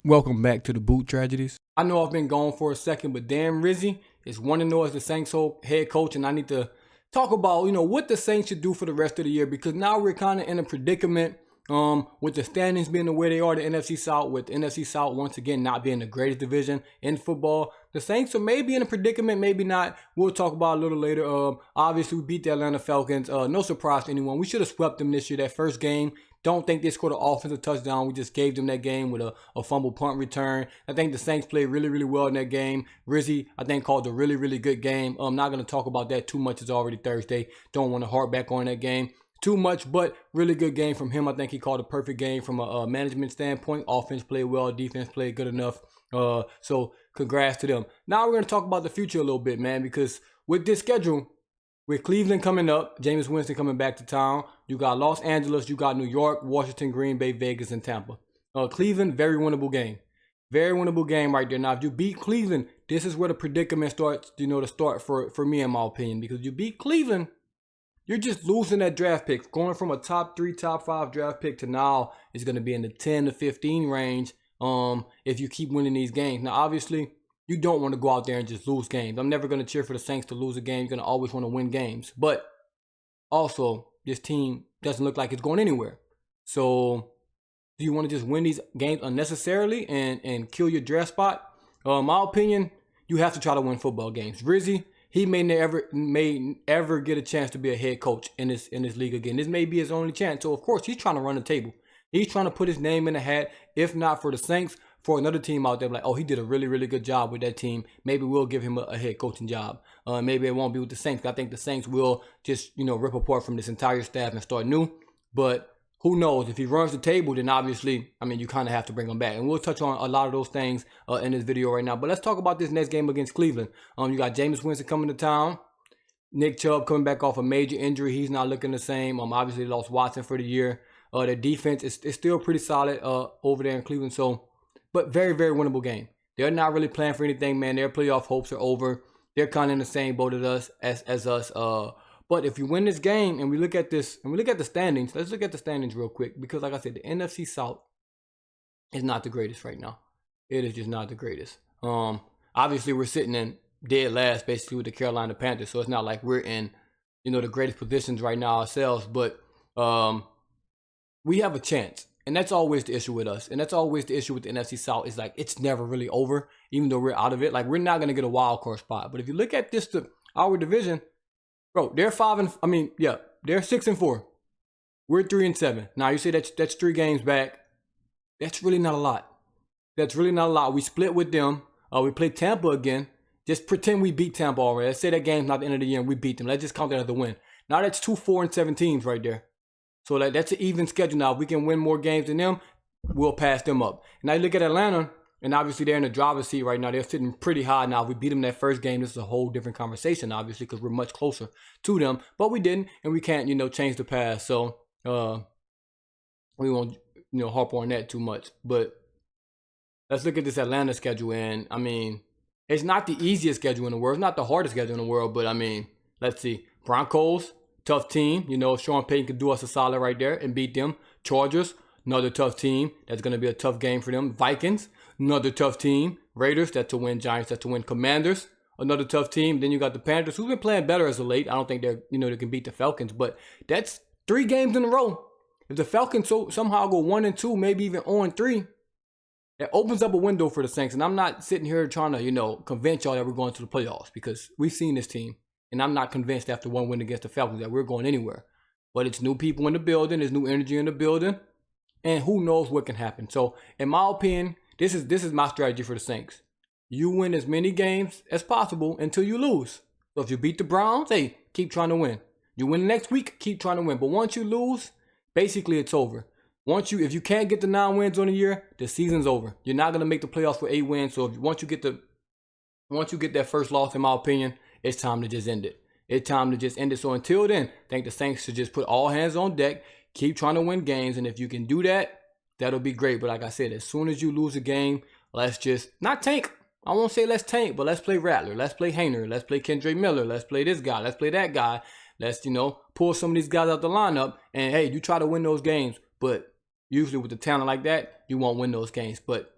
Welcome back to the Boot Tragedies. I know I've been gone for a second, but damn, Rizzi is 1-0 as the Saints head coach, and I need to talk about, what the Saints should do for the rest of the year, because now we're kind of in a predicament with the standings being the way they are, the NFC South, with the NFC South once again not being the greatest division in football. The Saints are maybe in a predicament, maybe not. We'll talk about it a little later. Obviously, we beat the Atlanta Falcons. No surprise to anyone. We should have swept them this year. That first game, don't think they scored an offensive touchdown. We just gave them that game with a fumble punt return. I think the Saints played really, really well in that game. Rizzi, I think, called a really, really good game. I'm not going to talk about that too much. It's already Thursday. Don't want to harp back on that game too much, but really good game from him. I think he called a perfect game from a management standpoint. Offense played well. Defense played good enough. So congrats to them. Now we're going to talk about the future a little bit, man, because with this schedule, with Cleveland coming up, Jameis Winston coming back to town, you got Los Angeles, you got New York, Washington, Green Bay, Vegas, and Tampa. Cleveland, very winnable game. Very winnable game right there. Now, if you beat Cleveland, this is where the predicament starts, to start for me, in my opinion. Because if you beat Cleveland, you're just losing that draft pick. Going from a top 3, top 5 draft pick to now is going to be in the 10 to 15 range if you keep winning these games. Now, obviously, you don't want to go out there and just lose games. I'm never going to cheer for the Saints to lose a game. You're going to always want to win games. But also, this team doesn't look like it's going anywhere. So, do you want to just win these games unnecessarily and kill your draft spot? My opinion, you have to try to win football games. Rizzi, he may ever get a chance to be a head coach in this league again. This may be his only chance. So, of course, he's trying to run the table. He's trying to put his name in the hat, if not for the Saints, for another team out there. Like, oh, he did a really, really good job with that team. Maybe we'll give him a head coaching job. Maybe it won't be with the Saints. I think the Saints will just, rip apart from this entire staff and start new. But who knows? If he runs the table, then obviously, you kind of have to bring him back. And we'll touch on a lot of those things in this video right now. But let's talk about this next game against Cleveland. You got Jameis Winston coming to town. Nick Chubb coming back off a major injury. He's not looking the same. Obviously, they lost Watson for the year. Their defense is still pretty solid over there in Cleveland. But very, very winnable game. They're not really playing for anything, man. Their playoff hopes are over. They're kind of in the same boat as us. But if you win this game, and we look at this, and we look at the standings, let's look at the standings real quick. Because like I said, the NFC South is not the greatest right now. It is just not the greatest. Obviously, we're sitting in dead last, basically, with the Carolina Panthers. So it's not like we're in, the greatest positions right now ourselves. But we have a chance. And that's always the issue with us. And that's always the issue with the NFC South. Is like, it's never really over, even though we're out of it. Like, we're not going to get a wild card spot. But if you look at our division, bro, they're 6-4. We're 3-7. Now, you say that's 3 games back. That's really not a lot. That's really not a lot. We split with them. We played Tampa again. Just pretend we beat Tampa already. Let's say that game's not the end of the year and we beat them. Let's just count that as a win. Now, that's 2 4-7 teams right there. So that's an even schedule now. If we can win more games than them, we'll pass them up. Now you look at Atlanta, and obviously they're in the driver's seat right now. They're sitting pretty high now. If we beat them that first game, this is a whole different conversation, obviously, because we're much closer to them. But we didn't, and we can't, change the past. So we won't, harp on that too much. But let's look at this Atlanta schedule. And, it's not the easiest schedule in the world. It's not the hardest schedule in the world. But, let's see. Broncos. Tough team. Sean Payton could do us a solid right there and beat them. Chargers, another tough team. That's going to be a tough game for them. Vikings, another tough team. Raiders, that's to win. Giants, that's to win. Commanders, another tough team. Then you got the Panthers, who've been playing better as of late. I don't think they're, they can beat the Falcons, but that's 3 games in a row. If the Falcons somehow go 1-2, maybe even 0-3, it opens up a window for the Saints. And I'm not sitting here trying to, convince y'all that we're going to the playoffs, because we've seen this team. And I'm not convinced after one win against the Falcons that we're going anywhere. But it's new people in the building. There's new energy in the building. And who knows what can happen. So, in my opinion, this is my strategy for the Saints. You win as many games as possible until you lose. So, if you beat the Browns, hey, keep trying to win. You win next week, keep trying to win. But once you lose, basically it's over. If you can't get the 9 wins on the year, the season's over. You're not going to make the playoffs for 8 wins. So, once you get that first loss, in my opinion, it's time to just end it. It's time to just end it. So until then, I think the Saints should just put all hands on deck, keep trying to win games. And if you can do that, that'll be great. But like I said, as soon as you lose a game, let's just not tank. I won't say let's tank, but let's play Rattler. Let's play Hayner. Let's play Kendrick Miller. Let's play this guy. Let's play that guy. Let's, pull some of these guys out the lineup. And hey, you try to win those games. But usually with the talent like that, you won't win those games. But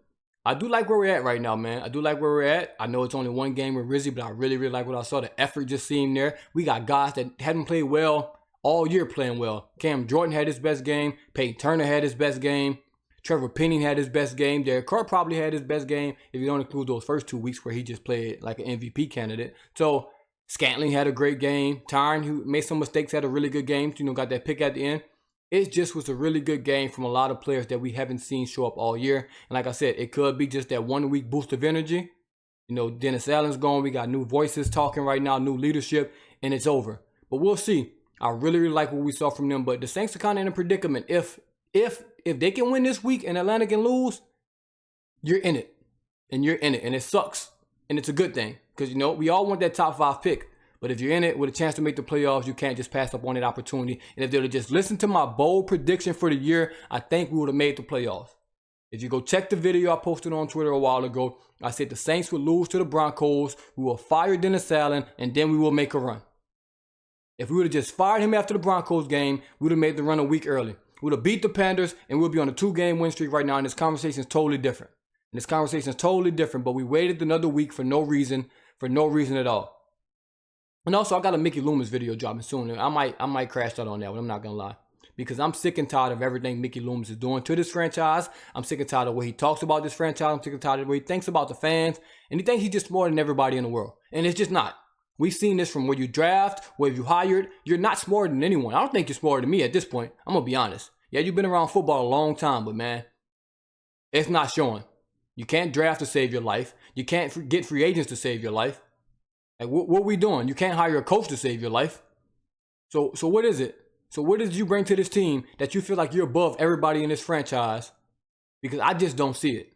I do like where we're at right now, man. I do like where we're at. I know it's only one game with Rizzi, but I really, really like what I saw. The effort just seemed there. We got guys that hadn't played well all year playing well. Cam Jordan had his best game. Peyton Turner had his best game. Trevor Penning had his best game. Derek Carr probably had his best game if you don't include those first 2 weeks where he just played like an MVP candidate. So Scantling had a great game. Tyron, who made some mistakes, had a really good game. Got that pick at the end. It just was a really good game from a lot of players that we haven't seen show up all year. And like I said, it could be just that 1 week boost of energy. Dennis Allen's gone. We got new voices talking right now, new leadership, and it's over. But we'll see. I really, really like what we saw from them. But the Saints are kind of in a predicament. If they can win this week and Atlanta can lose, you're in it. And you're in it. And it sucks. And it's a good thing. Because, we all want that top 5 pick. But if you're in it with a chance to make the playoffs, you can't just pass up on that opportunity. And if they would have just listened to my bold prediction for the year, I think we would have made the playoffs. If you go check the video I posted on Twitter a while ago, I said the Saints would lose to the Broncos, we will fire Dennis Allen, and then we will make a run. If we would have just fired him after the Broncos game, we would have made the run a week early. We would have beat the Panthers, and we'll be on a 2-game win streak right now, and this conversation is totally different. But we waited another week for no reason at all. And also, I got a Mickey Loomis video dropping soon. I might crash out on that one, I'm not going to lie. Because I'm sick and tired of everything Mickey Loomis is doing to this franchise. I'm sick and tired of the way he talks about this franchise. I'm sick and tired of the way he thinks about the fans. And he thinks he's just more than everybody in the world. And it's just not. We've seen this from where you draft, where you hired. You're not smarter than anyone. I don't think you're smarter than me at this point. I'm going to be honest. Yeah, you've been around football a long time, but man, it's not showing. You can't draft to save your life. You can't get free agents to save your life. Like, what are we doing? You can't hire a coach to save your life. So what is it? So what did you bring to this team that you feel like you're above everybody in this franchise? Because I just don't see it.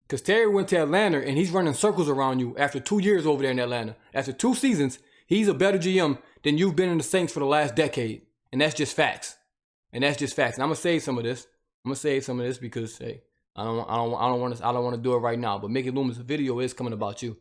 Because Terry went to Atlanta and he's running circles around you after 2 years over there in Atlanta. After 2 seasons, he's a better GM than you've been in the Saints for the last decade. And that's just facts. And I'm gonna save some of this. Because hey, I don't want to do it right now. But Mickey Loomis' video is coming about you.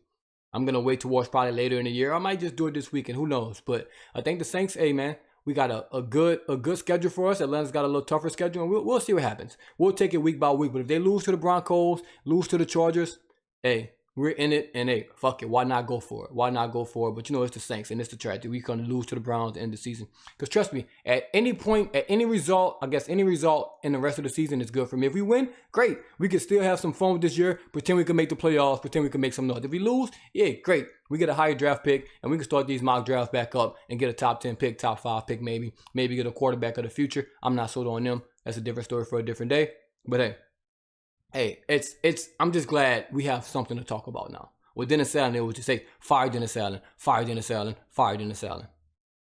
I'm gonna wait to watch probably later in the year. I might just do it this weekend. Who knows? But I think the Saints, hey man, we got a good schedule for us. Atlanta's got a little tougher schedule, and we'll see what happens. We'll take it week by week. But if they lose to the Broncos, lose to the Chargers, hey, we're in it, and hey, fuck it. Why not go for it? But it's the Saints, and it's the tragedy. We're going to lose to the Browns at the end of the season. Because trust me, at any point, at any result, any result in the rest of the season is good for me. If we win, great. We can still have some fun with this year. Pretend we can make the playoffs. Pretend we can make some noise. If we lose, yeah, great. We get a higher draft pick, and we can start these mock drafts back up and get a top 10 pick, top 5 pick maybe. Maybe get a quarterback of the future. I'm not sold on them. That's a different story for a different day. But hey, I'm just glad we have something to talk about now. With Dennis Allen, it was just say, fire Dennis Allen.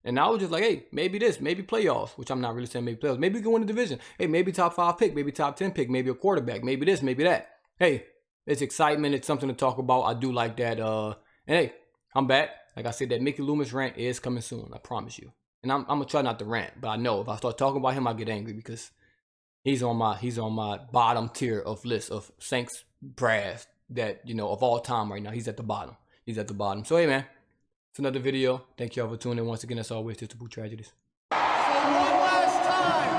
And I was just like, hey, maybe playoffs, which I'm not really saying maybe playoffs. Maybe we can win the division. Hey, maybe top 5 pick, maybe top 10 pick, maybe a quarterback, maybe this, maybe that. Hey, it's excitement. It's something to talk about. I do like that. And hey, I'm back. Like I said, that Mickey Loomis rant is coming soon. I promise you. And I'm going to try not to rant, but I know if I start talking about him, I get angry because he's on my bottom tier of list of Saints brass that, of all time right now. He's at the bottom. So, hey, man, it's another video. Thank y'all for tuning in. Once again, as always, it's the Boot Tragedies. So one last time,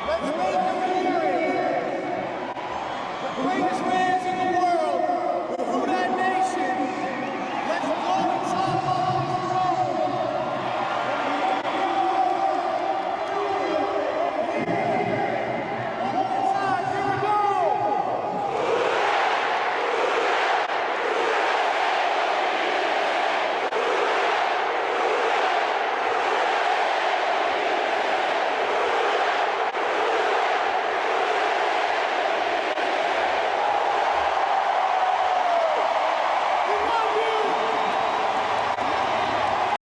let's